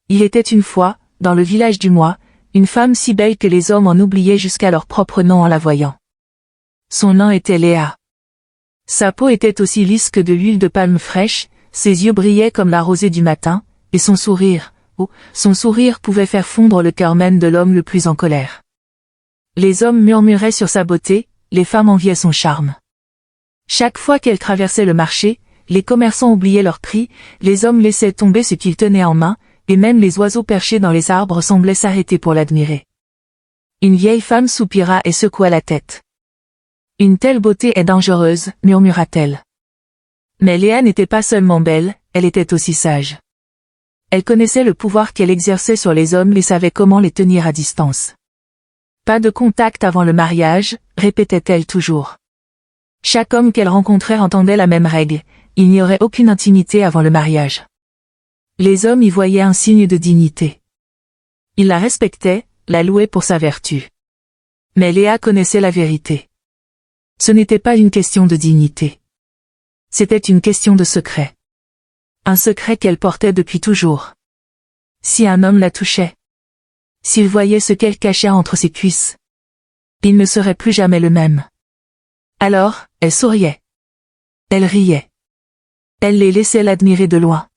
Il était une fois, dans le village du Mois, une femme si belle que les hommes en oubliaient jusqu'à leur propre nom en la voyant. Son nom était Léa. Sa peau était aussi lisse que de l'huile de palme fraîche, ses yeux brillaient comme la rosée du matin, et son sourire pouvait faire fondre le cœur même de l'homme le plus en colère. Les hommes murmuraient sur sa beauté, les femmes enviaient son charme. Chaque fois qu'elle traversait le marché, les commerçants oubliaient leur prix, les hommes laissaient tomber ce qu'ils tenaient en main, et même les oiseaux perchés dans les arbres semblaient s'arrêter pour l'admirer. Une vieille femme soupira et secoua la tête. « Une telle beauté est dangereuse, murmura-t-elle. » Mais Léa n'était pas seulement belle, elle était aussi sage. Elle connaissait le pouvoir qu'elle exerçait sur les hommes et savait comment les tenir à distance. Pas de contact avant le mariage, répétait-elle toujours. Chaque homme qu'elle rencontrait entendait la même règle, il n'y aurait aucune intimité avant le mariage. Les hommes y voyaient un signe de dignité. Ils la respectaient, la louaient pour sa vertu. Mais Léa connaissait la vérité. Ce n'était pas une question de dignité. C'était une question de secret. Un secret qu'elle portait depuis toujours. Si un homme la touchait, s'il voyait ce qu'elle cachait entre ses cuisses, il ne serait plus jamais le même. Alors, elle souriait. Elle riait. Elle les laissait l'admirer de loin.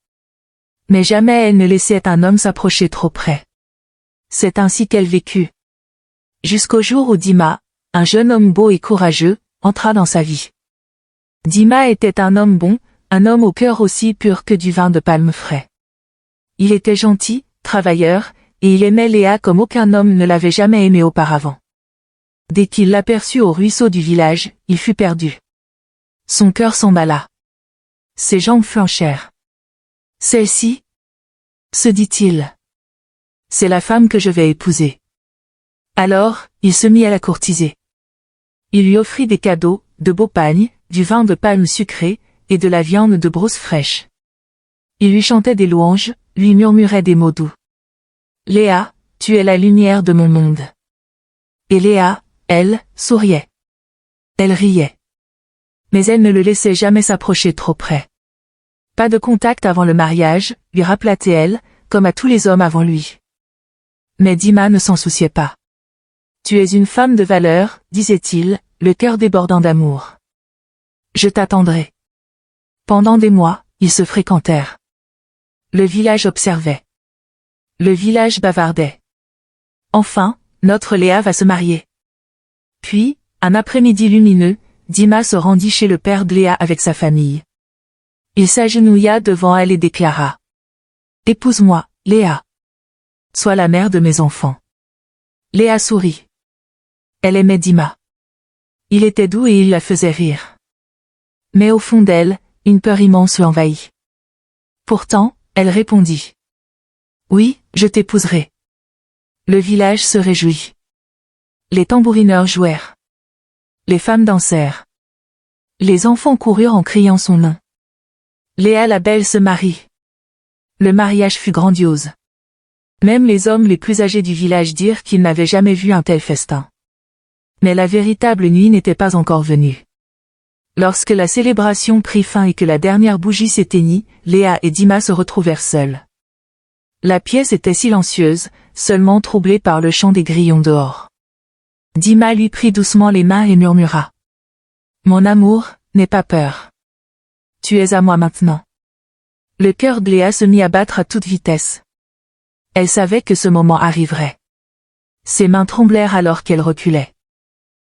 Mais jamais elle ne laissait un homme s'approcher trop près. C'est ainsi qu'elle vécut. Jusqu'au jour où Dima, un jeune homme beau et courageux, entra dans sa vie. Dima était un homme bon, un homme au cœur aussi pur que du vin de palme frais. Il était gentil, travailleur, et il aimait Léa comme aucun homme ne l'avait jamais aimé auparavant. Dès qu'il l'aperçut au ruisseau du village, il fut perdu. Son cœur s'emballa. Ses jambes flanchèrent. Celle-ci, se dit-il. C'est la femme que je vais épouser. Alors, il se mit à la courtiser. Il lui offrit des cadeaux, de beaux pagnes, du vin de palme sucré, et de la viande de brousse fraîche. Il lui chantait des louanges, lui murmurait des mots doux. Léa, tu es la lumière de mon monde. Et Léa, elle, souriait. Elle riait. Mais elle ne le laissait jamais s'approcher trop près. Pas de contact avant le mariage, lui rappelait-elle, comme à tous les hommes avant lui. Mais Dima ne s'en souciait pas. Tu es une femme de valeur, disait-il, le cœur débordant d'amour. Je t'attendrai. Pendant des mois, ils se fréquentèrent. Le village observait. Le village bavardait. Enfin, notre Léa va se marier. Puis, un après-midi lumineux, Dima se rendit chez le père de Léa avec sa famille. Il s'agenouilla devant elle et déclara. Épouse-moi, Léa. Sois la mère de mes enfants. Léa sourit. Elle aimait Dima. Il était doux et il la faisait rire. Mais au fond d'elle, une peur immense l'envahit. Pourtant, elle répondit. Oui, je t'épouserai. Le village se réjouit. Les tambourineurs jouèrent. Les femmes dansèrent. Les enfants coururent en criant son nom. Léa la belle se marie. Le mariage fut grandiose. Même les hommes les plus âgés du village dirent qu'ils n'avaient jamais vu un tel festin. Mais la véritable nuit n'était pas encore venue. Lorsque la célébration prit fin et que la dernière bougie s'éteignit, Léa et Dima se retrouvèrent seuls. La pièce était silencieuse, seulement troublée par le chant des grillons dehors. Dima lui prit doucement les mains et murmura. Mon amour, n'aie pas peur. Tu es à moi maintenant. Le cœur de Léa se mit à battre à toute vitesse. Elle savait que ce moment arriverait. Ses mains tremblèrent alors qu'elle reculait.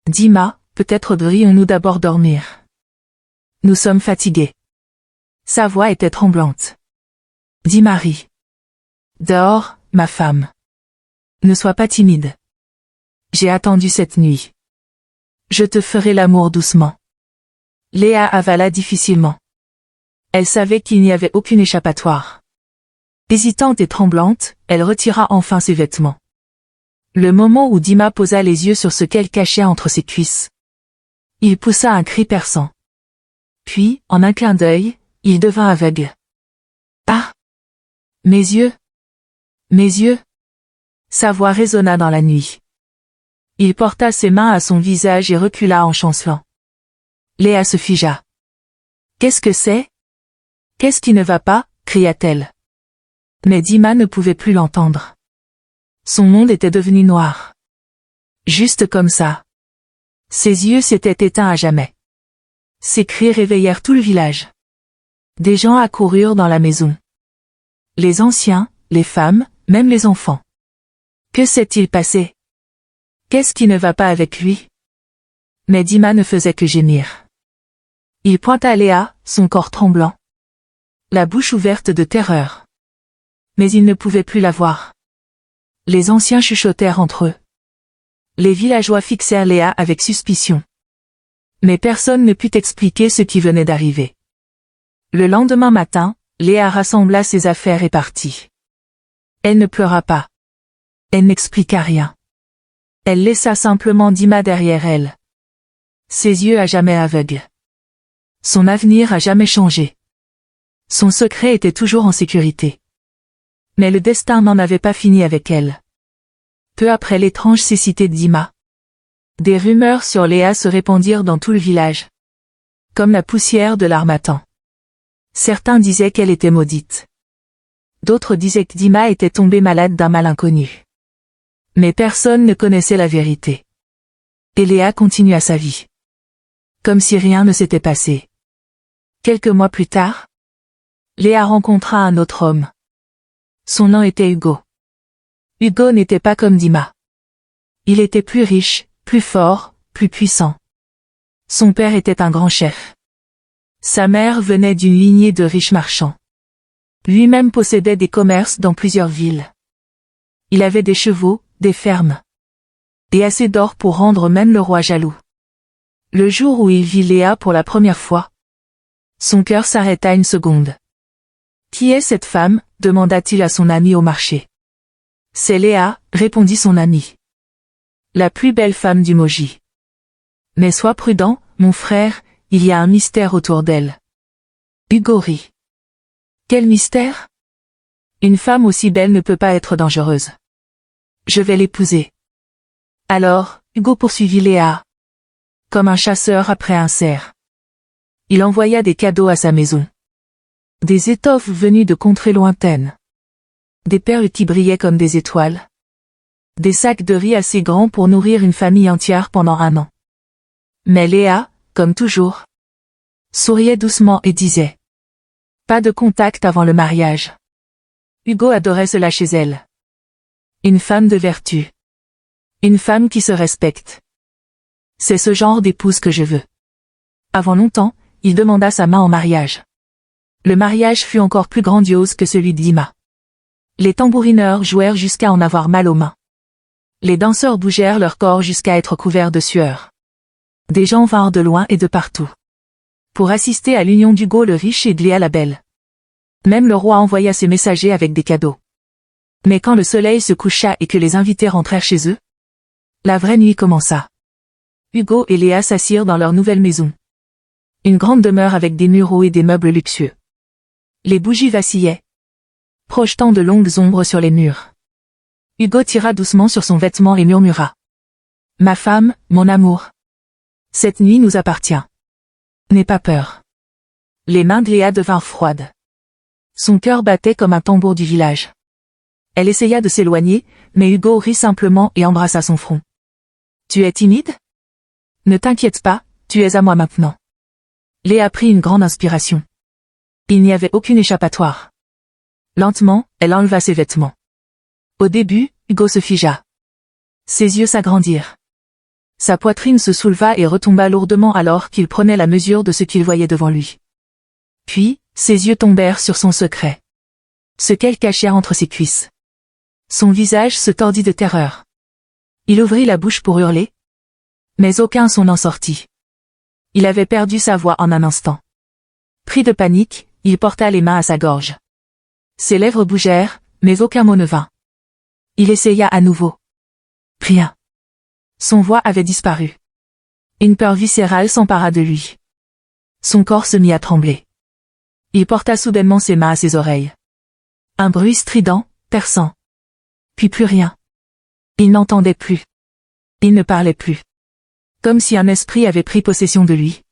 Dima, peut-être devrions-nous d'abord dormir. Nous sommes fatigués. Sa voix était tremblante. Dit Marie. Dors, ma femme. Ne sois pas timide. J'ai attendu cette nuit. Je te ferai l'amour doucement. Léa avala difficilement. Elle savait qu'il n'y avait aucune échappatoire. Hésitante et tremblante, elle retira enfin ses vêtements. Le moment où Dima posa les yeux sur ce qu'elle cachait entre ses cuisses. Il poussa un cri perçant. Puis, en un clin d'œil, il devint aveugle. Ah! Mes yeux! Mes yeux! Sa voix résonna dans la nuit. Il porta ses mains à son visage et recula en chancelant. Léa se figea. Qu'est-ce que c'est? Qu'est-ce qui ne va pas? Cria-t-elle. Mais Dima ne pouvait plus l'entendre. Son monde était devenu noir. Juste comme ça. Ses yeux s'étaient éteints à jamais. Ces cris réveillèrent tout le village. Des gens accoururent dans la maison. Les anciens, les femmes, même les enfants. Que s'est-il passé? Qu'est-ce qui ne va pas avec lui? Mais Dima ne faisait que gémir. Il pointa Léa, son corps tremblant. La bouche ouverte de terreur. Mais il ne pouvait plus la voir. Les anciens chuchotèrent entre eux. Les villageois fixèrent Léa avec suspicion. Mais personne ne put expliquer ce qui venait d'arriver. Le lendemain matin, Léa rassembla ses affaires et partit. Elle ne pleura pas. Elle n'expliqua rien. Elle laissa simplement Dima derrière elle. Ses yeux à jamais aveugles. Son avenir à jamais changé. Son secret était toujours en sécurité. Mais le destin n'en avait pas fini avec elle. Peu après l'étrange cécité de Dima, des rumeurs sur Léa se répandirent dans tout le village. Comme la poussière de l'harmattan. Certains disaient qu'elle était maudite. D'autres disaient que Dima était tombé malade d'un mal inconnu. Mais personne ne connaissait la vérité. Et Léa continua sa vie. Comme si rien ne s'était passé. Quelques mois plus tard, Léa rencontra un autre homme. Son nom était Hugo. Hugo n'était pas comme Dima. Il était plus riche, plus fort, plus puissant. Son père était un grand chef. Sa mère venait d'une lignée de riches marchands. Lui-même possédait des commerces dans plusieurs villes. Il avait des chevaux, des fermes. Et assez d'or pour rendre même le roi jaloux. Le jour où il vit Léa pour la première fois, son cœur s'arrêta une seconde. « Qui est cette femme ?» demanda-t-il à son ami au marché. « C'est Léa » répondit son ami. « La plus belle femme du Moji. Mais sois prudent, mon frère, il y a un mystère autour d'elle. » Hugo rit. « Quel mystère ? Une femme aussi belle ne peut pas être dangereuse. Je vais l'épouser. » Alors, Hugo poursuivit Léa. Comme un chasseur après un cerf. Il envoya des cadeaux à sa maison. Des étoffes venues de contrées lointaines. Des perles qui brillaient comme des étoiles. Des sacs de riz assez grands pour nourrir une famille entière pendant 1 an. Mais Léa, comme toujours, souriait doucement et disait « Pas de contact avant le mariage. » Hugo adorait cela chez elle. Une femme de vertu. Une femme qui se respecte. C'est ce genre d'épouse que je veux. Avant longtemps, il demanda sa main en mariage. Le mariage fut encore plus grandiose que celui de Dima. Les tambourineurs jouèrent jusqu'à en avoir mal aux mains. Les danseurs bougèrent leur corps jusqu'à être couverts de sueur. Des gens vinrent de loin et de partout. Pour assister à l'union d'Hugo le riche et de Léa la belle. Même le roi envoya ses messagers avec des cadeaux. Mais quand le soleil se coucha et que les invités rentrèrent chez eux, la vraie nuit commença. Hugo et Léa s'assirent dans leur nouvelle maison. Une grande demeure avec des murs hauts et des meubles luxueux. Les bougies vacillaient, projetant de longues ombres sur les murs. Hugo tira doucement sur son vêtement et murmura. « Ma femme, mon amour. Cette nuit nous appartient. N'aie pas peur. » Les mains de Léa devinrent froides. Son cœur battait comme un tambour du village. Elle essaya de s'éloigner, mais Hugo rit simplement et embrassa son front. « Tu es timide ? Ne t'inquiète pas, tu es à moi maintenant. » Léa prit une grande inspiration. Il n'y avait aucune échappatoire. Lentement, elle enleva ses vêtements. Au début, Hugo se figea. Ses yeux s'agrandirent. Sa poitrine se souleva et retomba lourdement alors qu'il prenait la mesure de ce qu'il voyait devant lui. Puis, ses yeux tombèrent sur son secret. Ce qu'elle cachait entre ses cuisses. Son visage se tordit de terreur. Il ouvrit la bouche pour hurler. Mais aucun son n'en sortit. Il avait perdu sa voix en un instant. Pris de panique, il porta les mains à sa gorge. Ses lèvres bougèrent, mais aucun mot ne vint. Il essaya à nouveau. Rien. Son voix avait disparu. Une peur viscérale s'empara de lui. Son corps se mit à trembler. Il porta soudainement ses mains à ses oreilles. Un bruit strident, perçant. Puis plus rien. Il n'entendait plus. Il ne parlait plus. Comme si un esprit avait pris possession de lui.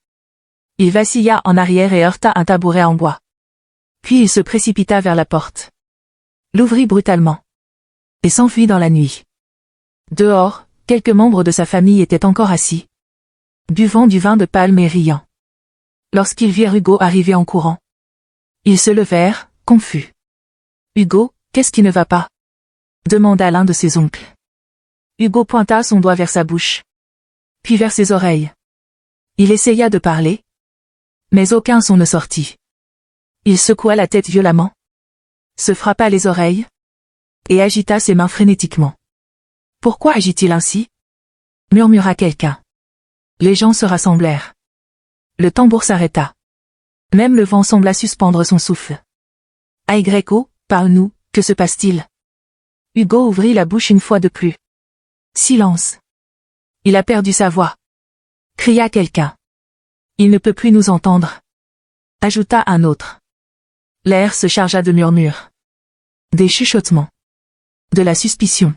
Il vacilla en arrière et heurta un tabouret en bois. Puis il se précipita vers la porte. l'ouvrit brutalement et s'enfuit dans la nuit. Dehors, quelques membres de sa famille étaient encore assis, buvant du vin de palme et riant. Lorsqu'ils virent Hugo arriver en courant, ils se levèrent, confus. « Hugo, qu'est-ce qui ne va pas ?» demanda l'un de ses oncles. Hugo pointa son doigt vers sa bouche, puis vers ses oreilles. Il essaya de parler, mais aucun son ne sortit. Il secoua la tête violemment, se frappa les oreilles, et agita ses mains frénétiquement. « Pourquoi agit-il ainsi ?» murmura quelqu'un. Les gens se rassemblèrent. Le tambour s'arrêta. Même le vent sembla suspendre son souffle. « Aigreco, parle-nous, que se passe-t-il » Hugo ouvrit la bouche une fois de plus. Silence. Il a perdu sa voix, cria quelqu'un. Il ne peut plus nous entendre, ajouta un autre. L'air se chargea de murmures, des chuchotements, de la suspicion,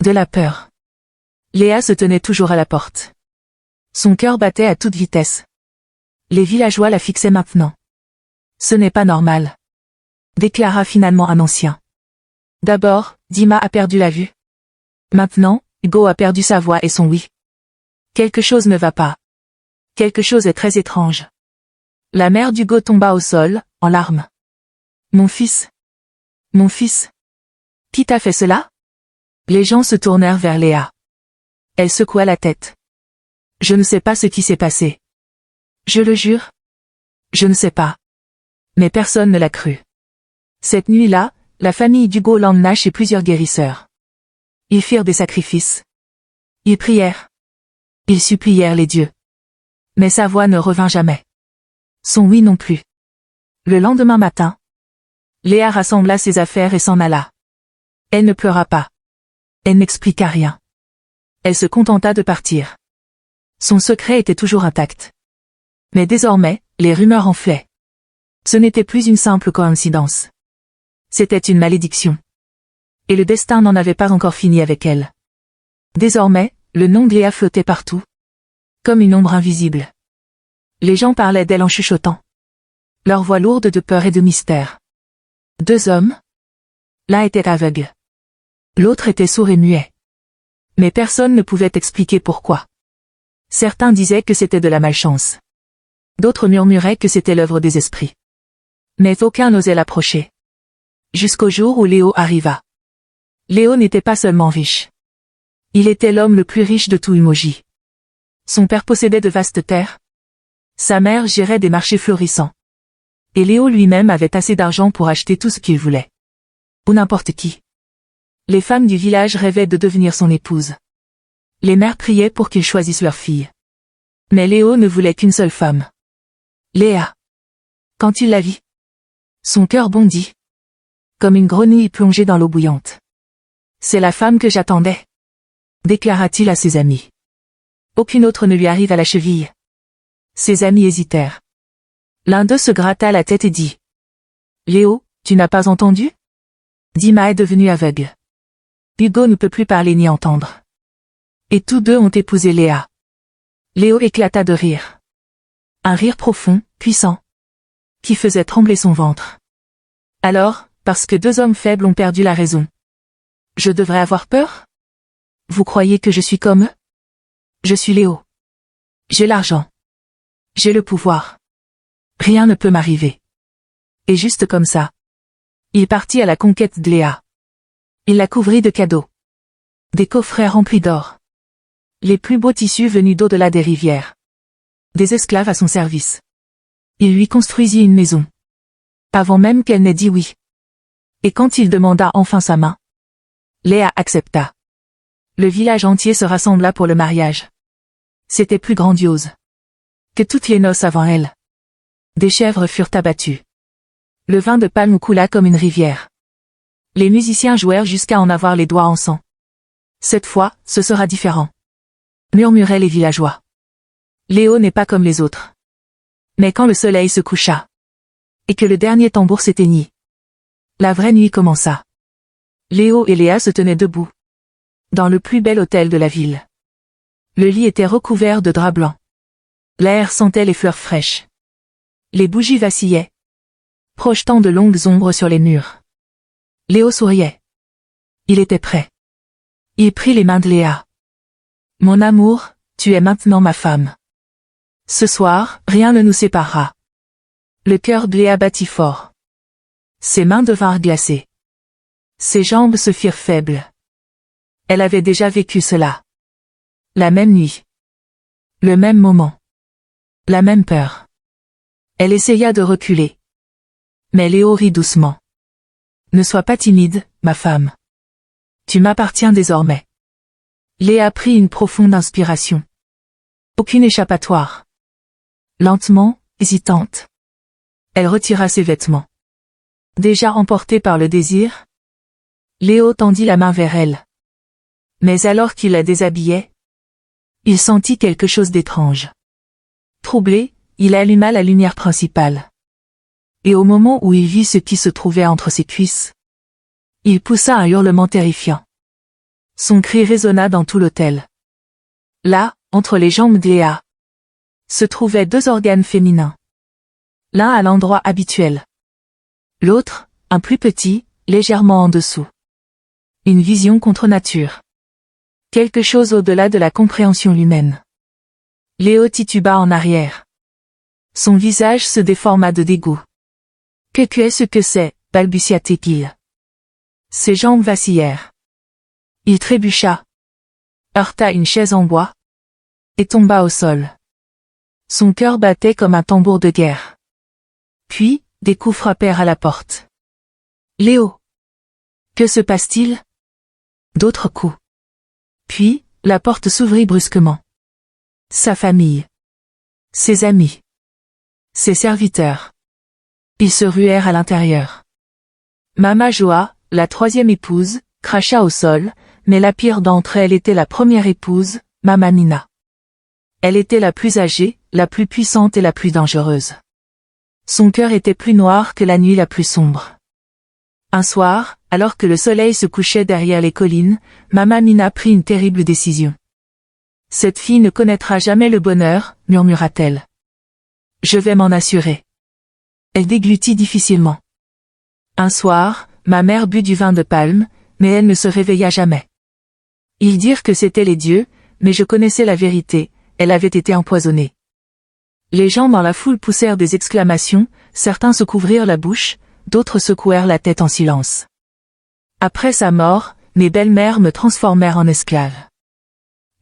de la peur. Léa se tenait toujours à la porte. Son cœur battait à toute vitesse. Les villageois la fixaient maintenant. Ce n'est pas normal, déclara finalement un ancien. D'abord, Dima a perdu la vue. Maintenant, Hugo a perdu sa voix et son oui. Quelque chose ne va pas. Quelque chose est très étrange. La mère d'Hugo tomba au sol, en larmes. Mon fils. Mon fils. Qui t'a fait cela? Les gens se tournèrent vers Léa. Elle secoua la tête. Je ne sais pas ce qui s'est passé. Je le jure. Je ne sais pas. Mais personne ne l'a cru. Cette nuit-là, la famille d'Hugo l'emmena chez plusieurs guérisseurs. Ils firent des sacrifices. Ils prièrent. Ils supplièrent les dieux. Mais sa voix ne revint jamais. Son oui non plus. Le lendemain matin, Léa rassembla ses affaires et s'en alla. Elle ne pleura pas. Elle n'expliqua rien. Elle se contenta de partir. Son secret était toujours intact. Mais désormais, les rumeurs enflaient. Ce n'était plus une simple coïncidence. C'était une malédiction. Et le destin n'en avait pas encore fini avec elle. Désormais, le nom de Léa flottait partout, comme une ombre invisible. Les gens parlaient d'elle en chuchotant, leur voix lourde de peur et de mystère. Deux hommes. L'un était aveugle. L'autre était sourd et muet. Mais personne ne pouvait expliquer pourquoi. Certains disaient que c'était de la malchance. D'autres murmuraient que c'était l'œuvre des esprits. Mais aucun n'osait l'approcher. Jusqu'au jour où Léo arriva. Léo n'était pas seulement riche. Il était l'homme le plus riche de tout Umoji. Son père possédait de vastes terres. Sa mère gérait des marchés florissants. Et Léo lui-même avait assez d'argent pour acheter tout ce qu'il voulait. Ou n'importe qui. Les femmes du village rêvaient de devenir son épouse. Les mères priaient pour qu'il choisisse leur fille. Mais Léo ne voulait qu'une seule femme. Léa. Quand il la vit, son cœur bondit, comme une grenouille plongée dans l'eau bouillante. C'est la femme que j'attendais, déclara-t-il à ses amis. Aucune autre ne lui arrive à la cheville. Ses amis hésitèrent. L'un d'eux se gratta la tête et dit. Léo, tu n'as pas entendu? Dima est devenu aveugle. Hugo ne peut plus parler ni entendre. Et tous deux ont épousé Léa. Léo éclata de rire. Un rire profond, puissant, qui faisait trembler son ventre. Alors, parce que deux hommes faibles ont perdu la raison, je devrais avoir peur? Vous croyez que je suis comme eux? Je suis Léo. J'ai l'argent. J'ai le pouvoir. Rien ne peut m'arriver. Et juste comme ça, il partit à la conquête de Léa. Il la couvrit de cadeaux. Des coffrets remplis d'or. Les plus beaux tissus venus d'au-delà des rivières. Des esclaves à son service. Il lui construisit une maison. Avant même qu'elle n'ait dit oui. Et quand il demanda enfin sa main, Léa accepta. Le village entier se rassembla pour le mariage. C'était plus grandiose que toutes les noces avant elle. Des chèvres furent abattues. Le vin de palme coula comme une rivière. Les musiciens jouèrent jusqu'à en avoir les doigts en sang. Cette fois, ce sera différent, murmuraient les villageois. Léo n'est pas comme les autres. Mais quand le soleil se coucha, et que le dernier tambour s'éteignit, la vraie nuit commença. Léo et Léa se tenaient debout, dans le plus bel hôtel de la ville. Le lit était recouvert de draps blancs. L'air sentait les fleurs fraîches. Les bougies vacillaient, projetant de longues ombres sur les murs. Léo souriait. Il était prêt. Il prit les mains de Léa. Mon amour, tu es maintenant ma femme. Ce soir, rien ne nous séparera. Le cœur de Léa battit fort. Ses mains devinrent glacées. Ses jambes se firent faibles. Elle avait déjà vécu cela. La même nuit. Le même moment. La même peur. Elle essaya de reculer. Mais Léo rit doucement. Ne sois pas timide, ma femme. Tu m'appartiens désormais. Léa prit une profonde inspiration. Aucune échappatoire. Lentement, hésitante. Elle retira ses vêtements. Déjà emportée par le désir, Léo tendit la main vers elle. Mais alors qu'il la déshabillait, il sentit quelque chose d'étrange. Troublé, il alluma la lumière principale. Et au moment où il vit ce qui se trouvait entre ses cuisses, il poussa un hurlement terrifiant. Son cri résonna dans tout l'hôtel. Là, entre les jambes de Léa, se trouvaient deux organes féminins. L'un à l'endroit habituel. L'autre, un plus petit, légèrement en dessous. Une vision contre nature. Quelque chose au-delà de la compréhension humaine. Léo tituba en arrière. Son visage se déforma de dégoût. Qu'est-ce que c'est, balbutia-t-il. Ses jambes vacillèrent. Il trébucha, heurta une chaise en bois, et tomba au sol. Son cœur battait comme un tambour de guerre. Puis, des coups frappèrent à la porte. Léo! Que se passe-t-il? D'autres coups. Puis, la porte s'ouvrit brusquement. Sa famille. Ses amis. Ses serviteurs. Ils se ruèrent à l'intérieur. Mama Joa, la troisième épouse, cracha au sol, mais la pire d'entre elles était la première épouse, Mama Nina. Elle était la plus âgée, la plus puissante et la plus dangereuse. Son cœur était plus noir que la nuit la plus sombre. Un soir, alors que le soleil se couchait derrière les collines, Mama Nina prit une terrible décision. Cette fille ne connaîtra jamais le bonheur, murmura-t-elle. Je vais m'en assurer. Elle déglutit difficilement. Un soir, ma mère but du vin de palme, mais elle ne se réveilla jamais. Ils dirent que c'étaient les dieux, mais je connaissais la vérité, elle avait été empoisonnée. Les gens dans la foule poussèrent des exclamations, certains se couvrirent la bouche, d'autres secouèrent la tête en silence. Après sa mort, mes belles-mères me transformèrent en esclave.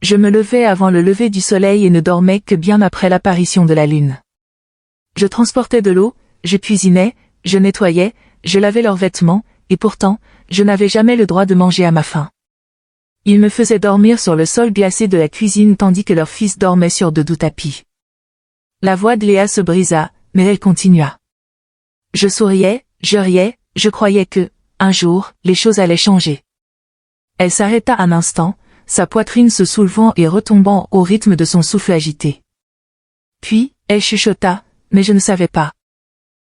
Je me levais avant le lever du soleil et ne dormais que bien après l'apparition de la lune. Je transportais de l'eau, je cuisinais, je nettoyais, je lavais leurs vêtements, et pourtant, je n'avais jamais le droit de manger à ma faim. Ils me faisaient dormir sur le sol glacé de la cuisine tandis que leur fils dormait sur de doux tapis. La voix de Léa se brisa, mais elle continua. Je souriais, je riais, je croyais que, un jour, les choses allaient changer. Elle s'arrêta un instant, sa poitrine se soulevant et retombant au rythme de son souffle agité. Puis, elle chuchota, mais je ne savais pas.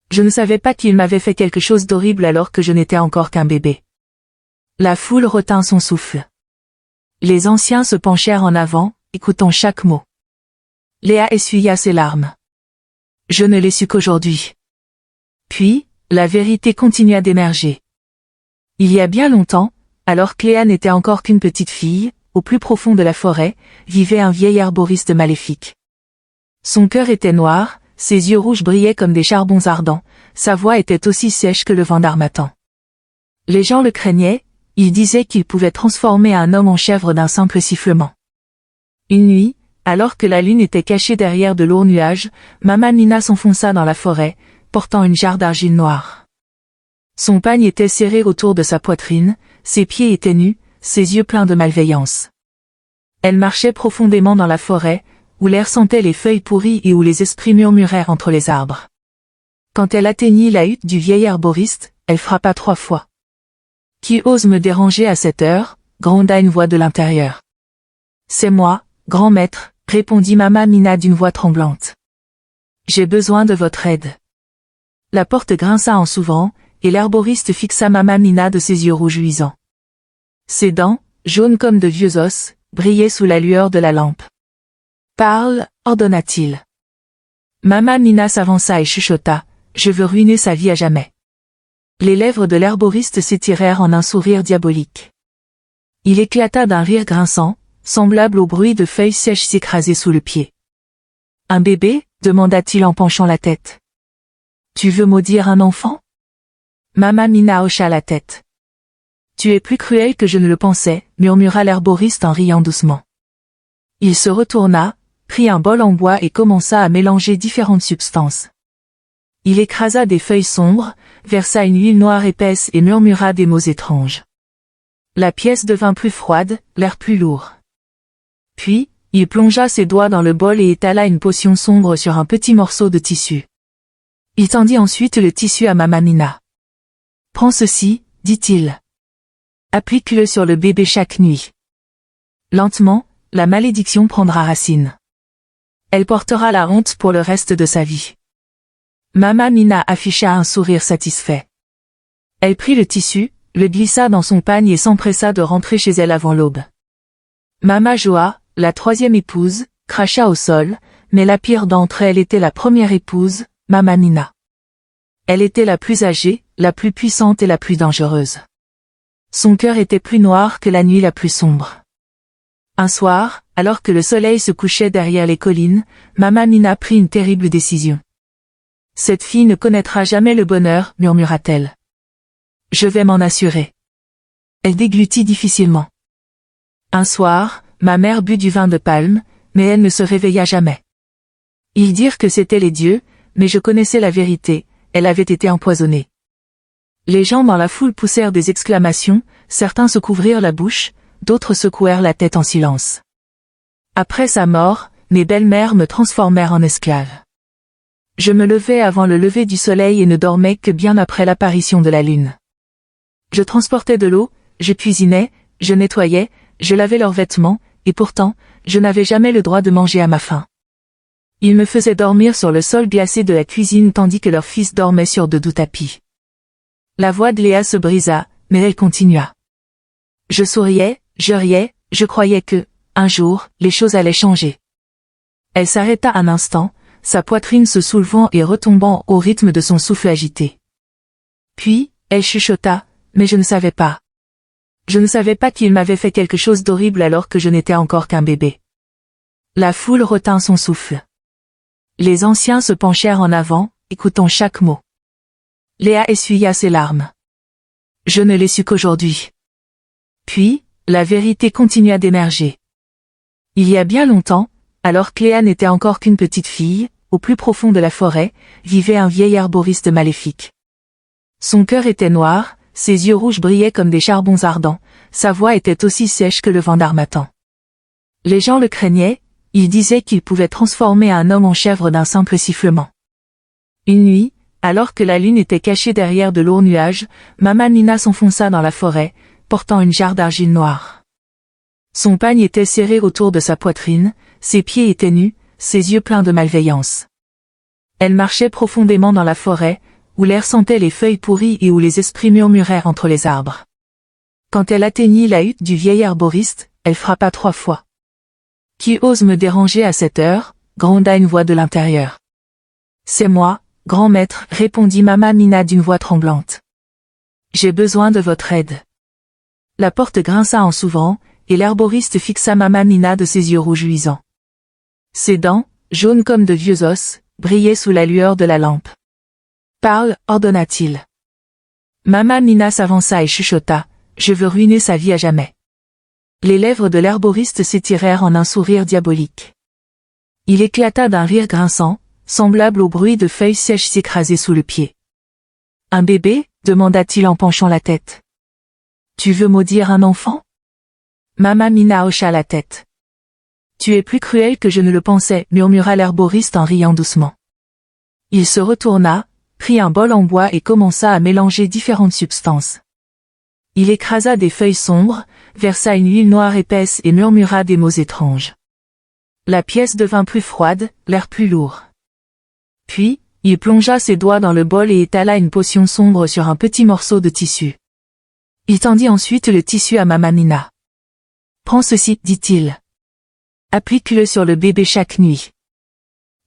Je ne savais pas qu'il m'avait fait quelque chose d'horrible alors que je n'étais encore qu'un bébé. La foule retint son souffle. Les anciens se penchèrent en avant, écoutant chaque mot. Léa essuya ses larmes. Je ne l'ai su qu'aujourd'hui. Puis, la vérité continua d'émerger. Il y a bien longtemps, alors que Léa n'était encore qu'une petite fille, au plus profond de la forêt, vivait un vieil arboriste maléfique. Son cœur était noir, ses yeux rouges brillaient comme des charbons ardents, sa voix était aussi sèche que le vent d'harmattan. Les gens le craignaient, ils disaient qu'il pouvait transformer un homme en chèvre d'un simple sifflement. Une nuit, alors que la lune était cachée derrière de lourds nuages, Mama Nina s'enfonça dans la forêt, portant une jarre d'argile noire. Son pagne était serré autour de sa poitrine, ses pieds étaient nus, ses yeux pleins de malveillance. Elle marchait profondément dans la forêt, où l'air sentait les feuilles pourries et où les esprits murmurèrent entre les arbres. Quand elle atteignit la hutte du vieil arboriste, elle frappa 3 fois. « Qui ose me déranger à cette heure ?» gronda une voix de l'intérieur. « C'est moi, grand maître », répondit Mama Nina d'une voix tremblante. « J'ai besoin de votre aide. » La porte grinça en s'ouvrant, et l'arboriste fixa Mama Nina de ses yeux rouges luisants. Ses dents, jaunes comme de vieux os, brillaient sous la lueur de la lampe. « Parle, ordonna-t-il. Mama Nina s'avança et chuchota, « Je veux ruiner sa vie à jamais. » Les lèvres de l'herboriste s'étirèrent en un sourire diabolique. Il éclata d'un rire grinçant, semblable au bruit de feuilles sèches s'écraser sous le pied. Un bébé? Demanda-t-il en penchant la tête. Tu veux maudire un enfant? Mama Mina hocha la tête. Tu es plus cruel que je ne le pensais, murmura l'herboriste en riant doucement. Il se retourna, prit un bol en bois et commença à mélanger différentes substances. Il écrasa des feuilles sombres, versa une huile noire épaisse et murmura des mots étranges. La pièce devint plus froide, l'air plus lourd. Puis, il plongea ses doigts dans le bol et étala une potion sombre sur un petit morceau de tissu. Il tendit ensuite le tissu à Mama Mina. « Prends ceci, dit-il. Applique-le sur le bébé chaque nuit. Lentement, la malédiction prendra racine. Elle portera la honte pour le reste de sa vie. » Mama Mina afficha un sourire satisfait. Elle prit le tissu, le glissa dans son pagne et s'empressa de rentrer chez elle avant l'aube. Mama Joa, la troisième épouse, cracha au sol, mais la pire d'entre elles était la première épouse, Mama Mina. Elle était la plus âgée, la plus puissante et la plus dangereuse. Son cœur était plus noir que la nuit la plus sombre. Un soir, alors que le soleil se couchait derrière les collines, Mama Mina prit une terrible décision. « Cette fille ne connaîtra jamais le bonheur, murmura-t-elle. Je vais m'en assurer. » Elle déglutit difficilement. Un soir, ma mère but du vin de palme, mais elle ne se réveilla jamais. Ils dirent que c'étaient les dieux, mais je connaissais la vérité, elle avait été empoisonnée. Les gens dans la foule poussèrent des exclamations, certains se couvrirent la bouche, d'autres secouèrent la tête en silence. Après sa mort, mes belles-mères me transformèrent en esclave. Je me levais avant le lever du soleil et ne dormais que bien après l'apparition de la lune. Je transportais de l'eau, je cuisinais, je nettoyais, je lavais leurs vêtements, et pourtant, je n'avais jamais le droit de manger à ma faim. Ils me faisaient dormir sur le sol glacé de la cuisine tandis que leur fils dormait sur de doux tapis. La voix de Léa se brisa, mais elle continua. Je souriais, je riais, je croyais que, un jour, les choses allaient changer. Elle s'arrêta un instant, sa poitrine se soulevant et retombant au rythme de son souffle agité. Puis, elle chuchota, mais je ne savais pas. Je ne savais pas qu'il m'avait fait quelque chose d'horrible alors que je n'étais encore qu'un bébé. La foule retint son souffle. Les anciens se penchèrent en avant, écoutant chaque mot. Léa essuya ses larmes. Je ne l'ai su qu'aujourd'hui. Puis, la vérité continua d'émerger. Il y a bien longtemps, alors que Léa n'était encore qu'une petite fille, au plus profond de la forêt, vivait un vieil herboriste maléfique. Son cœur était noir, ses yeux rouges brillaient comme des charbons ardents, sa voix était aussi sèche que le vent d'harmattan. Les gens le craignaient, ils disaient qu'il pouvait transformer un homme en chèvre d'un simple sifflement. Une nuit, alors que la lune était cachée derrière de lourds nuages, Mama Mina s'enfonça dans la forêt, portant une jarre d'argile noire. Son pagne était serré autour de sa poitrine, ses pieds étaient nus, ses yeux pleins de malveillance. Elle marchait profondément dans la forêt, où l'air sentait les feuilles pourries et où les esprits murmurèrent entre les arbres. Quand elle atteignit la hutte du vieil herboriste, elle frappa 3 fois. « Qui ose me déranger à cette heure ?» gronda une voix de l'intérieur. « C'est moi, grand maître, » répondit Mama Mina d'une voix tremblante. « J'ai besoin de votre aide. » La porte grinça en s'ouvrant, et l'herboriste fixa Mama Mina de ses yeux rouges luisants. Ses dents, jaunes comme de vieux os, brillaient sous la lueur de la lampe. « Parle, ordonna-t-il. » Mama Mina s'avança et chuchota, « Je veux ruiner sa vie à jamais. » Les lèvres de l'herboriste s'étirèrent en un sourire diabolique. Il éclata d'un rire grinçant, semblable au bruit de feuilles sèches s'écraser sous le pied. « Un bébé ?» demanda-t-il en penchant la tête. « Tu veux maudire un enfant ?» Mama Mina hocha la tête. « Tu es plus cruel que je ne le pensais, » murmura l'herboriste en riant doucement. Il se retourna, prit un bol en bois et commença à mélanger différentes substances. Il écrasa des feuilles sombres, versa une huile noire épaisse et murmura des mots étranges. La pièce devint plus froide, l'air plus lourd. Puis, il plongea ses doigts dans le bol et étala une potion sombre sur un petit morceau de tissu. Il tendit ensuite le tissu à Mama Mina. « Prends ceci, dit-il. Applique-le sur le bébé chaque nuit.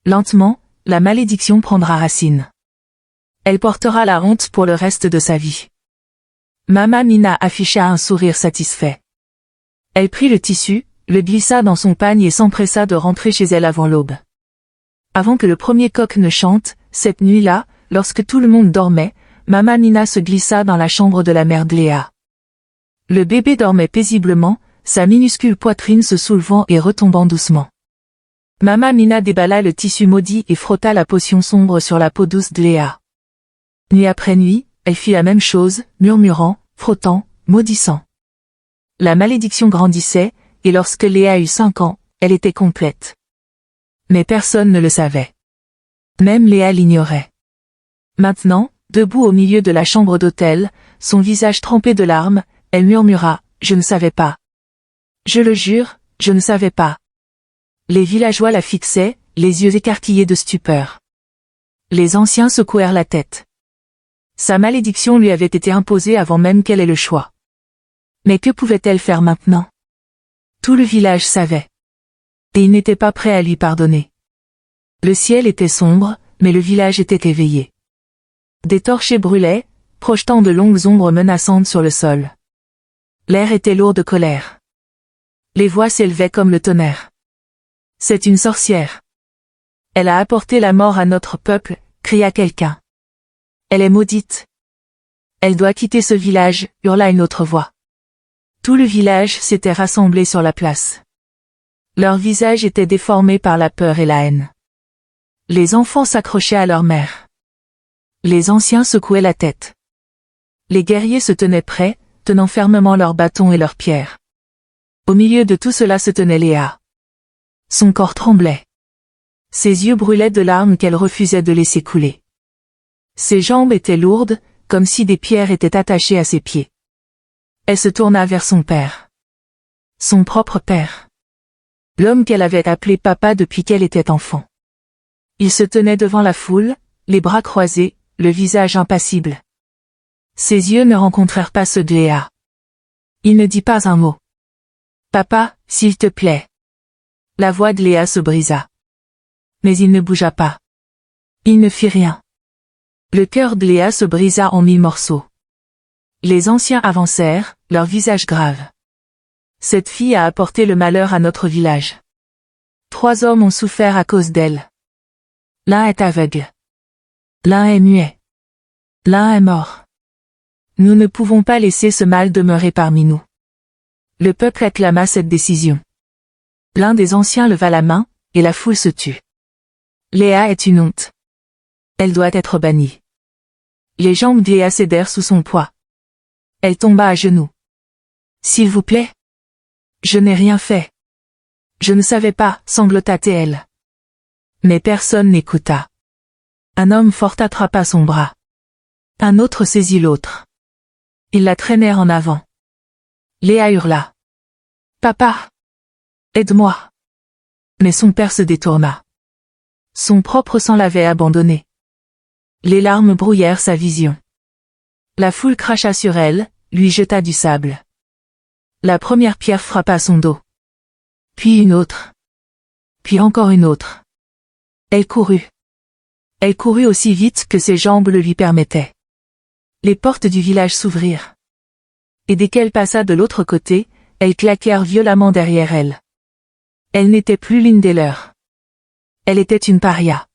Lentement, la malédiction prendra racine. Elle portera la honte pour le reste de sa vie. Mama Nina afficha un sourire satisfait. Elle prit le tissu, le glissa dans son pagne et s'empressa de rentrer chez elle avant l'aube. Avant que le premier coq ne chante, cette nuit-là, lorsque tout le monde dormait, Mama Nina se glissa dans la chambre de la mère de Léa. Le bébé dormait paisiblement, sa minuscule poitrine se soulevant et retombant doucement. Mama Nina déballa le tissu maudit et frotta la potion sombre sur la peau douce de Léa. Nuit après nuit, elle fit la même chose, murmurant, frottant, maudissant. La malédiction grandissait, et lorsque Léa eut 5 ans, elle était complète. Mais personne ne le savait. Même Léa l'ignorait. Maintenant, debout au milieu de la chambre d'hôtel, son visage trempé de larmes, elle murmura, « Je ne savais pas. Je le jure, je ne savais pas. » Les villageois la fixaient, les yeux écarquillés de stupeur. Les anciens secouèrent la tête. Sa malédiction lui avait été imposée avant même qu'elle ait le choix. Mais que pouvait-elle faire maintenant? Tout le village savait. Et il n'était pas prêt à lui pardonner. Le ciel était sombre, mais le village était éveillé. Des torchers brûlaient, projetant de longues ombres menaçantes sur le sol. L'air était lourd de colère. Les voix s'élevaient comme le tonnerre. C'est une sorcière. Elle a apporté la mort à notre peuple, cria quelqu'un. Elle est maudite. Elle doit quitter ce village, hurla une autre voix. Tout le village s'était rassemblé sur la place. Leurs visages étaient déformés par la peur et la haine. Les enfants s'accrochaient à leur mère. Les anciens secouaient la tête. Les guerriers se tenaient prêts, tenant fermement leurs bâtons et leurs pierres. Au milieu de tout cela se tenait Léa. Son corps tremblait. Ses yeux brûlaient de larmes qu'elle refusait de laisser couler. Ses jambes étaient lourdes, comme si des pierres étaient attachées à ses pieds. Elle se tourna vers son père. Son propre père. L'homme qu'elle avait appelé papa depuis qu'elle était enfant. Il se tenait devant la foule, les bras croisés, le visage impassible. Ses yeux ne rencontrèrent pas ceux de Léa. Il ne dit pas un mot. « Papa, s'il te plaît. » La voix de Léa se brisa. Mais il ne bougea pas. Il ne fit rien. Le cœur de Léa se brisa en 1000 morceaux. Les anciens avancèrent, leur visage grave. Cette fille a apporté le malheur à notre village. 3 hommes ont souffert à cause d'elle. L'un est aveugle. L'un est muet. L'un est mort. Nous ne pouvons pas laisser ce mal demeurer parmi nous. Le peuple acclama cette décision. L'un des anciens leva la main, et la foule se tut. Léa est une honte. Elle doit être bannie. Les jambes de Léa cédèrent sous son poids. Elle tomba à genoux. S'il vous plaît. Je n'ai rien fait. Je ne savais pas, sanglota-t-elle. Mais personne n'écouta. Un homme fort attrapa son bras. Un autre saisit l'autre. Ils la traînèrent en avant. Léa hurla. Papa! Aide-moi! Mais son père se détourna. Son propre sang l'avait abandonné. Les larmes brouillèrent sa vision. La foule cracha sur elle, lui jeta du sable. La première pierre frappa son dos. Puis une autre. Puis encore une autre. Elle courut. Elle courut aussi vite que ses jambes le lui permettaient. Les portes du village s'ouvrirent. Et dès qu'elle passa de l'autre côté, elles claquèrent violemment derrière elle. Elle n'était plus l'une des leurs. Elle était une paria.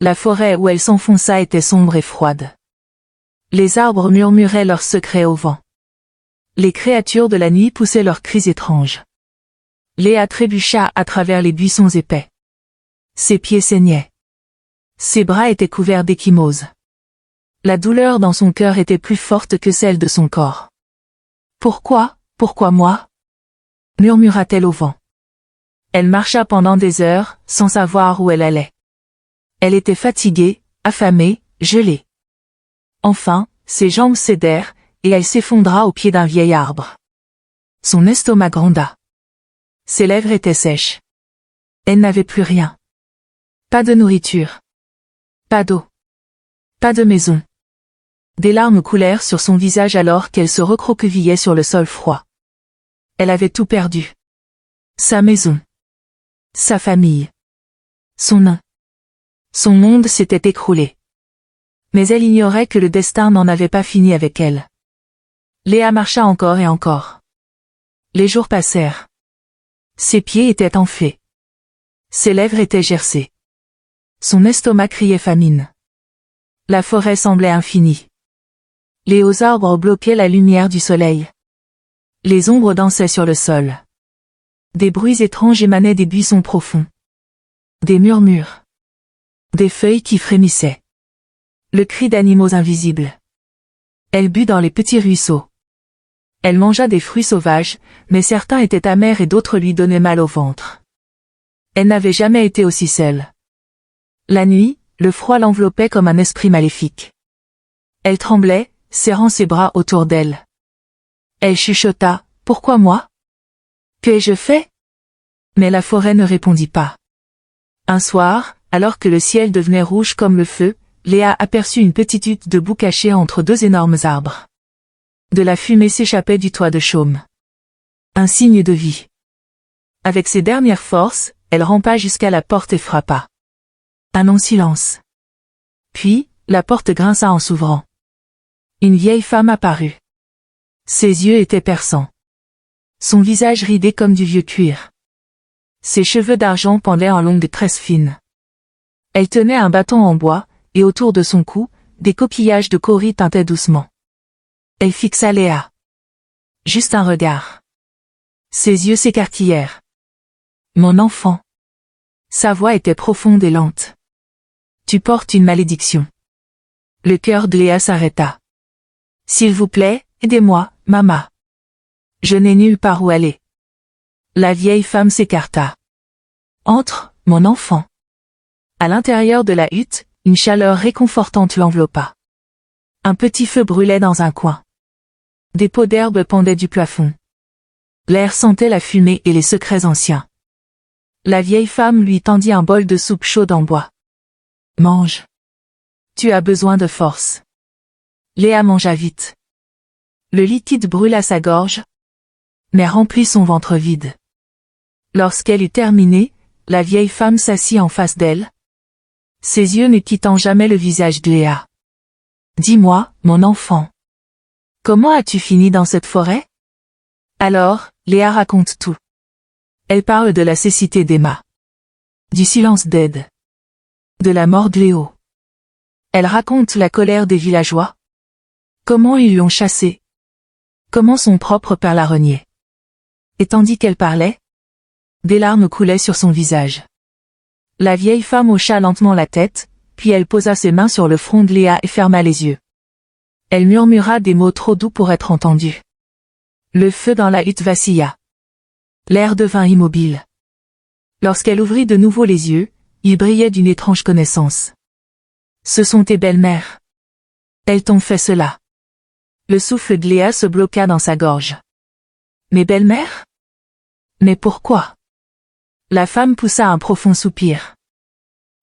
La forêt où elle s'enfonça était sombre et froide. Les arbres murmuraient leurs secrets au vent. Les créatures de la nuit poussaient leurs cris étranges. Léa trébucha à travers les buissons épais. Ses pieds saignaient. Ses bras étaient couverts d'échymoses. La douleur dans son cœur était plus forte que celle de son corps. Pourquoi moi? Murmura-t-elle au vent. Elle marcha pendant des heures, sans savoir où elle allait. Elle était fatiguée, affamée, gelée. Enfin, ses jambes cédèrent, et elle s'effondra au pied d'un vieil arbre. Son estomac gronda. Ses lèvres étaient sèches. Elle n'avait plus rien. Pas de nourriture. Pas d'eau. Pas de maison. Des larmes coulèrent sur son visage alors qu'elle se recroquevillait sur le sol froid. Elle avait tout perdu. Sa maison. Sa famille. Son nain. Son monde s'était écroulé. Mais elle ignorait que le destin n'en avait pas fini avec elle. Léa marcha encore et encore. Les jours passèrent. Ses pieds étaient enflés. Ses lèvres étaient gercées. Son estomac criait famine. La forêt semblait infinie. Les hauts arbres bloquaient la lumière du soleil. Les ombres dansaient sur le sol. Des bruits étranges émanaient des buissons profonds. Des murmures. Des feuilles qui frémissaient. Le cri d'animaux invisibles. Elle but dans les petits ruisseaux. Elle mangea des fruits sauvages, mais certains étaient amers et d'autres lui donnaient mal au ventre. Elle n'avait jamais été aussi seule. La nuit, le froid l'enveloppait comme un esprit maléfique. Elle tremblait, serrant ses bras autour d'elle. Elle chuchota, « Pourquoi moi? Qu'ai-je fait ?» Mais la forêt ne répondit pas. Un soir, alors que le ciel devenait rouge comme le feu, Léa aperçut une petite hutte debout cachée entre deux énormes arbres. De la fumée s'échappait du toit de chaume. Un signe de vie. Avec ses dernières forces, elle rampa jusqu'à la porte et frappa. Un long silence. Puis, la porte grinça en s'ouvrant. Une vieille femme apparut. Ses yeux étaient perçants. Son visage ridé comme du vieux cuir. Ses cheveux d'argent pendaient en longues tresses fines. Elle tenait un bâton en bois, et autour de son cou, des coquillages de cauris tintaient doucement. Elle fixa Léa. Juste un regard. Ses yeux s'écarquillèrent. Mon enfant. Sa voix était profonde et lente. Tu portes une malédiction. Le cœur de Léa s'arrêta. S'il vous plaît, aidez-moi, maman. Je n'ai nulle part où aller. La vieille femme s'écarta. Entre, mon enfant. À l'intérieur de la hutte, une chaleur réconfortante l'enveloppa. Un petit feu brûlait dans un coin. Des pots d'herbe pendaient du plafond. L'air sentait la fumée et les secrets anciens. La vieille femme lui tendit un bol de soupe chaude en bois. Mange. Tu as besoin de force. Léa mangea vite. Le liquide brûla sa gorge, mais remplit son ventre vide. Lorsqu'elle eut terminé, la vieille femme s'assit en face d'elle, ses yeux ne quittant jamais le visage de Léa. Dis-moi, mon enfant. Comment as-tu fini dans cette forêt? Alors, Léa raconte tout. Elle parle de la cécité d'Emma. Du silence d'Ed. De la mort de Léo. Elle raconte la colère des villageois. Comment ils l'ont chassée. Comment son propre père l'a reniée. Et tandis qu'elle parlait, des larmes coulaient sur son visage. La vieille femme hocha lentement la tête, puis elle posa ses mains sur le front de Léa et ferma les yeux. Elle murmura des mots trop doux pour être entendus. Le feu dans la hutte vacilla. L'air devint immobile. Lorsqu'elle ouvrit de nouveau les yeux, ils brillaient d'une étrange connaissance. Ce sont tes belles-mères. Elles t'ont fait cela. Le souffle de Léa se bloqua dans sa gorge. Mes belles-mères? Mais pourquoi? La femme poussa un profond soupir.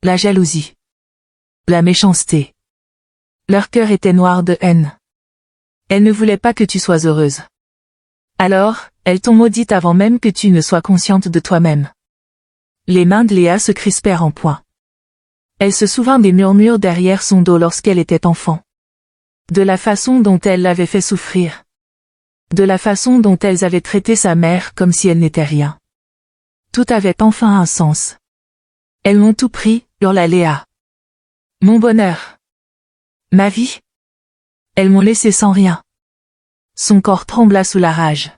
La jalousie. La méchanceté. Leur cœur était noir de haine. Elles ne voulaient pas que tu sois heureuse. Alors, elles t'ont maudite avant même que tu ne sois consciente de toi-même. Les mains de Léa se crispèrent en poing. Elle se souvint des murmures derrière son dos lorsqu'elle était enfant. De la façon dont elle l'avait fait souffrir. De la façon dont elles avaient traité sa mère comme si elle n'était rien. Tout avait enfin un sens. Elles m'ont tout pris, hurla Léa. Mon bonheur. Ma vie. Elles m'ont laissé sans rien. Son corps trembla sous la rage.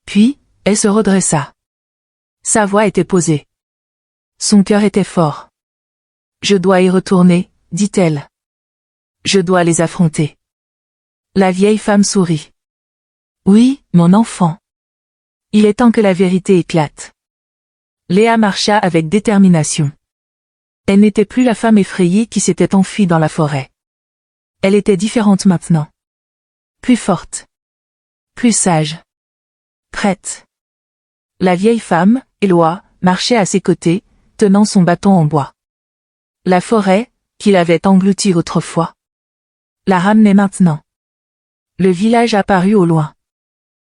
Puis, elle se redressa. Sa voix était posée. Son cœur était fort. Je dois y retourner, dit-elle. Je dois les affronter. La vieille femme sourit. Oui, mon enfant. Il est temps que la vérité éclate. Léa marcha avec détermination. Elle n'était plus la femme effrayée qui s'était enfuie dans la forêt. Elle était différente maintenant. Plus forte. Plus sage. Prête. La vieille femme, Éloi, marchait à ses côtés, tenant son bâton en bois. La forêt, qui l'avait engloutie autrefois, la ramenait maintenant. Le village apparut au loin.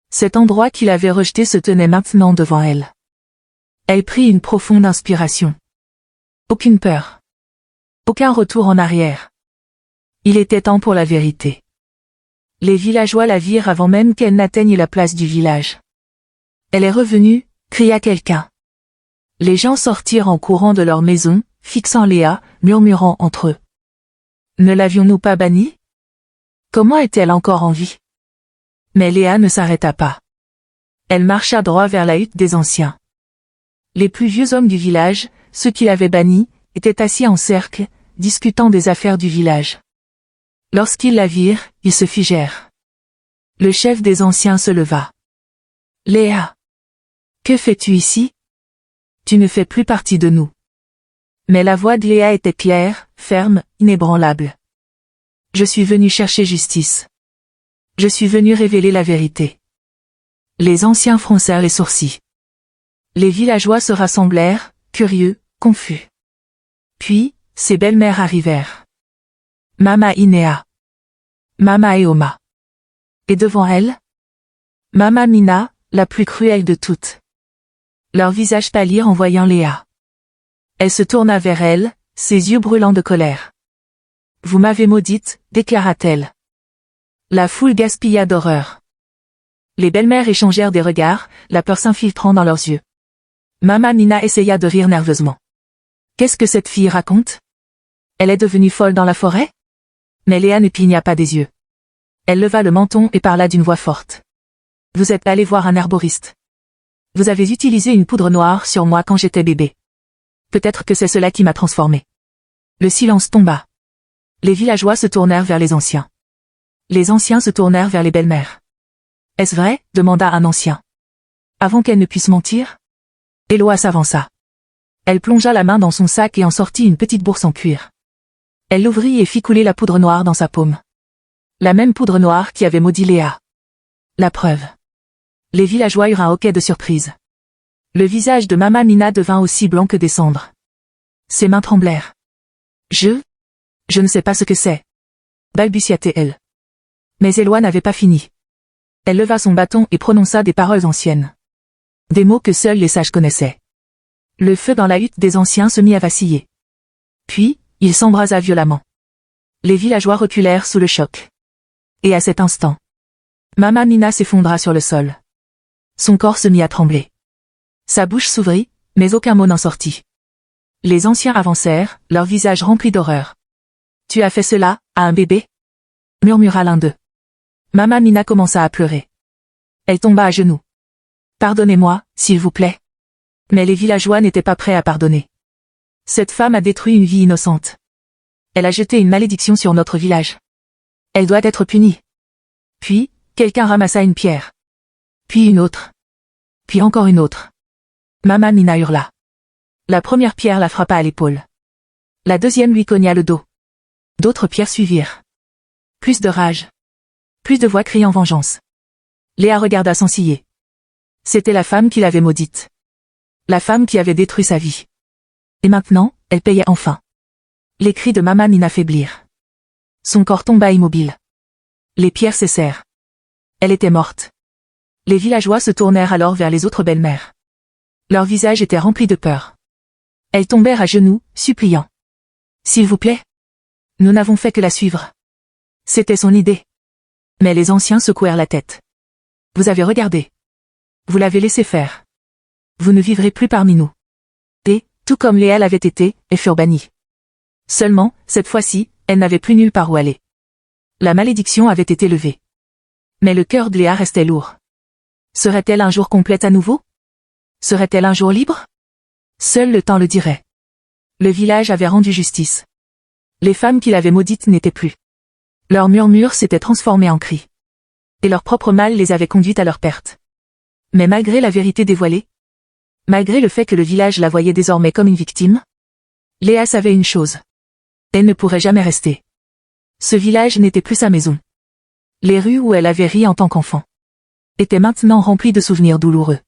Cet endroit qu'il avait rejeté se tenait maintenant devant elle. Elle prit une profonde inspiration. Aucune peur. Aucun retour en arrière. Il était temps pour la vérité. Les villageois la virent avant même qu'elle n'atteigne la place du village. Elle est revenue, cria quelqu'un. Les gens sortirent en courant de leur maison, fixant Léa, murmurant entre eux. Ne l'avions-nous pas bannie? Comment est-elle encore en vie? Mais Léa ne s'arrêta pas. Elle marcha droit vers la hutte des anciens. Les plus vieux hommes du village, ceux qui l'avaient bannie, étaient assis en cercle, discutant des affaires du village. Lorsqu'ils la virent, ils se figèrent. Le chef des anciens se leva. Léa! Que fais-tu ici? Tu ne fais plus partie de nous. Mais la voix de Léa était claire, ferme, inébranlable. Je suis venu chercher justice. Je suis venu révéler la vérité. Les anciens froncèrent les sourcils. Les villageois se rassemblèrent, curieux, confus. Puis, ses belles-mères arrivèrent. Mama Inéa. Mama Eoma. Et devant elle? Mama Mina, la plus cruelle de toutes. Leurs visages pâlirent en voyant Léa. Elle se tourna vers elle, ses yeux brûlants de colère. Vous m'avez maudite, déclara-t-elle. La foule gaspilla d'horreur. Les belles-mères échangèrent des regards, la peur s'infiltrant dans leurs yeux. Mama Mina essaya de rire nerveusement. Qu'est-ce que cette fille raconte? Elle est devenue folle dans la forêt? Mais Léa ne cligna pas des yeux. Elle leva le menton et parla d'une voix forte. Vous êtes allé voir un herboriste. Vous avez utilisé une poudre noire sur moi quand j'étais bébé. Peut-être que c'est cela qui m'a transformée. Le silence tomba. Les villageois se tournèrent vers les anciens. Les anciens se tournèrent vers les belles-mères. Est-ce vrai? Demanda un ancien. Avant qu'elle ne puisse mentir? Eloa s'avança. Elle plongea la main dans son sac et en sortit une petite bourse en cuir. Elle l'ouvrit et fit couler la poudre noire dans sa paume. La même poudre noire qui avait maudit Léa. La preuve. Les villageois eurent un hoquet de surprise. Le visage de Mama Mina devint aussi blanc que des cendres. Ses mains tremblèrent. Je ne sais pas ce que c'est. Balbutia-t-elle. Mais Eloa n'avait pas fini. Elle leva son bâton et prononça des paroles anciennes. Des mots que seuls les sages connaissaient. Le feu dans la hutte des anciens se mit à vaciller. Puis, il s'embrasa violemment. Les villageois reculèrent sous le choc. Et à cet instant, Mama Mina s'effondra sur le sol. Son corps se mit à trembler. Sa bouche s'ouvrit, mais aucun mot n'en sortit. Les anciens avancèrent, leur visage rempli d'horreur. Tu as fait cela, à un bébé? Murmura l'un d'eux. Mama Mina commença à pleurer. Elle tomba à genoux. Pardonnez-moi, s'il vous plaît. Mais les villageois n'étaient pas prêts à pardonner. Cette femme a détruit une vie innocente. Elle a jeté une malédiction sur notre village. Elle doit être punie. Puis, quelqu'un ramassa une pierre. Puis une autre. Puis encore une autre. Mama Mina hurla. La première pierre la frappa à l'épaule. La deuxième lui cogna le dos. D'autres pierres suivirent. Plus de rage. Plus de voix criant vengeance. Léa regarda s'ensiller. C'était la femme qui l'avait maudite. La femme qui avait détruit sa vie. Et maintenant, elle payait enfin. Les cris de Mama Mina faiblirent. Son corps tomba immobile. Les pierres cessèrent. Elle était morte. Les villageois se tournèrent alors vers les autres belles-mères. Leurs visages étaient remplis de peur. Elles tombèrent à genoux, suppliant. S'il vous plaît. Nous n'avons fait que la suivre. C'était son idée. Mais les anciens secouèrent la tête. Vous avez regardé. Vous l'avez laissé faire. Vous ne vivrez plus parmi nous. Et, tout comme Léa l'avait été, elles furent bannies. Seulement, cette fois-ci, elle n'avait plus nulle part où aller. La malédiction avait été levée. Mais le cœur de Léa restait lourd. Serait-elle un jour complète à nouveau? Serait-elle un jour libre? Seul le temps le dirait. Le village avait rendu justice. Les femmes qui l'avaient maudite n'étaient plus. Leurs murmures s'étaient transformés en cris. Et leur propre mal les avait conduites à leur perte. Mais malgré la vérité dévoilée, malgré le fait que le village la voyait désormais comme une victime, Léa savait une chose. Elle ne pourrait jamais rester. Ce village n'était plus sa maison. Les rues où elle avait ri en tant qu'enfant étaient maintenant remplies de souvenirs douloureux.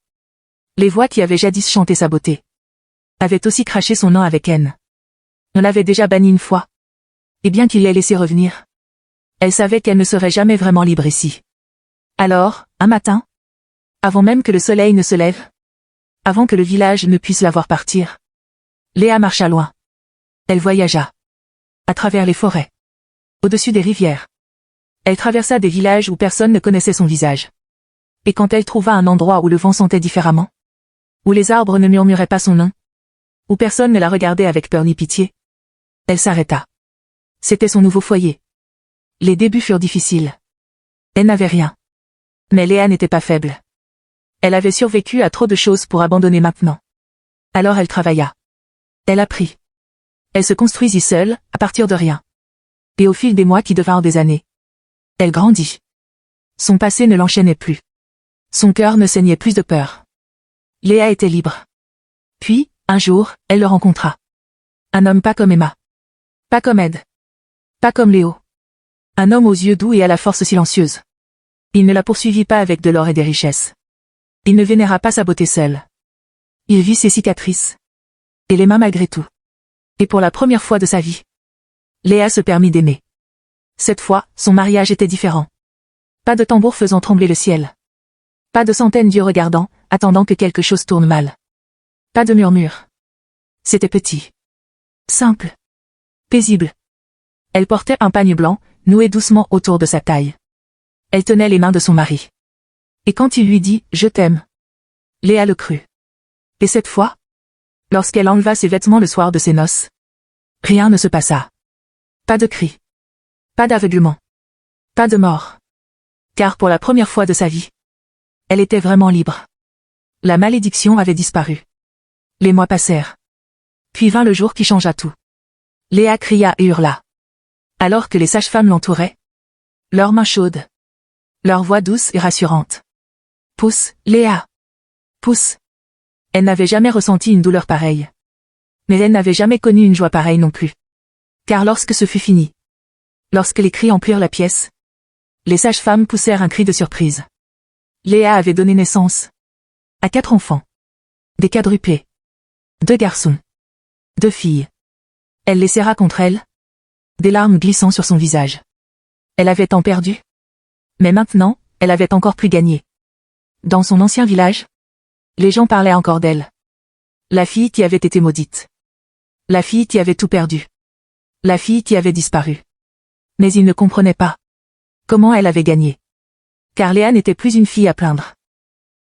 Les voix qui avaient jadis chanté sa beauté avaient aussi craché son nom avec haine. On l'avait déjà bannie une fois. Et bien qu'il l'ait laissée revenir, elle savait qu'elle ne serait jamais vraiment libre ici. Alors, un matin, avant même que le soleil ne se lève, avant que le village ne puisse la voir partir, Léa marcha loin. Elle voyagea. À travers les forêts. au-dessus des rivières. Elle traversa des villages où personne ne connaissait son visage. Et quand elle trouva un endroit où le vent sentait différemment, où les arbres ne murmuraient pas son nom, où personne ne la regardait avec peur ni pitié, elle s'arrêta. C'était son nouveau foyer. Les débuts furent difficiles. Elle n'avait rien. Mais Léa n'était pas faible. Elle avait survécu à trop de choses pour abandonner maintenant. Alors elle travailla. Elle apprit. Elle se construisit seule, à partir de rien. Et au fil des mois qui devinrent des années, elle grandit. Son passé ne l'enchaînait plus. Son cœur ne saignait plus de peur. Léa était libre. Puis, un jour, elle le rencontra. Un homme pas comme Emma. Pas comme Ed. Pas comme Léo. Un homme aux yeux doux et à la force silencieuse. Il ne la poursuivit pas avec de l'or et des richesses. Il ne vénéra pas sa beauté seule. Il vit ses cicatrices. Et l'aima malgré tout. Et pour la première fois de sa vie, Léa se permit d'aimer. Cette fois, son mariage était différent. Pas de tambour faisant trembler le ciel. Pas de centaines d'yeux regardant, attendant que quelque chose tourne mal. Pas de murmures. C'était petit. Simple. Paisible. Elle portait un pagne blanc, noué doucement autour de sa taille. Elle tenait les mains de son mari. Et quand il lui dit « Je t'aime », Léa le crut. Et cette fois, lorsqu'elle enleva ses vêtements le soir de ses noces, rien ne se passa. Pas de cris. Pas d'aveuglement. Pas de mort. Car pour la première fois de sa vie, elle était vraiment libre. La malédiction avait disparu. Les mois passèrent. Puis vint le jour qui changea tout. Léa cria et hurla. Alors que les sages-femmes l'entouraient, leurs mains chaudes, leur voix douce et rassurante. Pousse, Léa. Pousse. Elle n'avait jamais ressenti une douleur pareille. Mais elle n'avait jamais connu une joie pareille non plus. Car lorsque ce fut fini, lorsque les cris emplirent la pièce, les sages-femmes poussèrent un cri de surprise. Léa avait donné naissance à 4 enfants. Des quadrupés. 2 garçons. 2 filles. Elle les serra contre elle, des larmes glissant sur son visage. Elle avait tant perdu. Mais maintenant, elle avait encore plus gagné. Dans son ancien village, les gens parlaient encore d'elle. La fille qui avait été maudite. La fille qui avait tout perdu. La fille qui avait disparu. Mais ils ne comprenaient pas comment elle avait gagné. Car Léa n'était plus une fille à plaindre.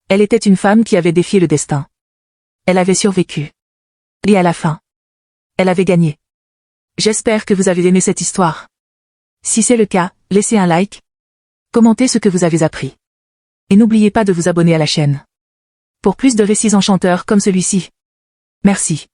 Elle était une femme qui avait défié le destin. Elle avait survécu. Et à la fin, elle avait gagné. J'espère que vous avez aimé cette histoire. Si c'est le cas, laissez un like, commentez ce que vous avez appris. Et n'oubliez pas de vous abonner à la chaîne. Pour plus de récits enchanteurs comme celui-ci. Merci.